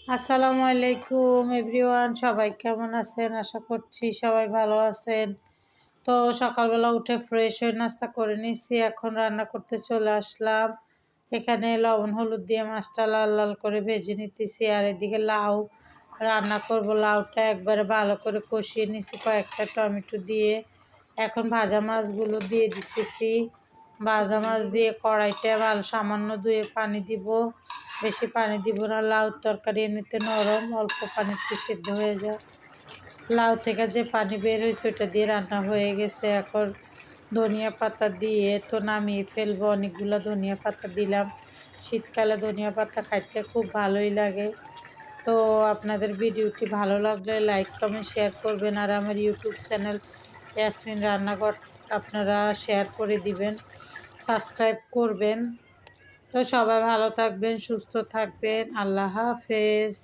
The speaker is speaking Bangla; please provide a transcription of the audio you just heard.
আসসালামু আলাইকুম এভরিওয়ান, সবাই কেমন আছেন? আশা করছি সবাই ভালো আছেন। তো সকালবেলা উঠে ফ্রেশ হয়ে নাস্তা করে নিয়েছি, এখন রান্না করতে চলে আসলাম। এখানে লবণ হলুদ দিয়ে মাছটা লাল লাল করে ভেজে নিতেছি, আর এদিকে লাউ রান্না করব। লাউটা একবারে ভালো করে কষিয়ে নিছি কয়েকটা টমেটো দিয়ে। এখন ভাজা মাছগুলো দিয়ে দিতেছি। ভাজা মাছ দিয়ে কড়াইতে ভালো সামান্য ধুয়ে পানি দিব, বেশি পানি দিব না। লাউ তরকারি এমনিতে নরম, অল্প পানিতে সিদ্ধ হয়ে যায়। লাউ থেকে যে পানি বের হয়েছে ওইটা দিয়ে রান্না হয়ে গেছে। এখন ধনিয়া পাতা দিয়ে তো নামিয়ে ফেলবো। অনেকগুলো ধনিয়া পাতা দিলাম, শীতকালে ধনিয়া পাতা খাইতে খুব ভালোই লাগে। তো আপনাদের ভিডিওটি ভালো লাগলে লাইক কমেন্ট শেয়ার করবেন, আর আমার ইউটিউব চ্যানেল ইয়াসমিন রান্নাঘর আপনারা শেয়ার করে দিবেন, সাবস্ক্রাইব করবেন। তো সবাই ভালো থাকবেন, সুস্থ থাকবেন। আল্লাহ হাফেজ।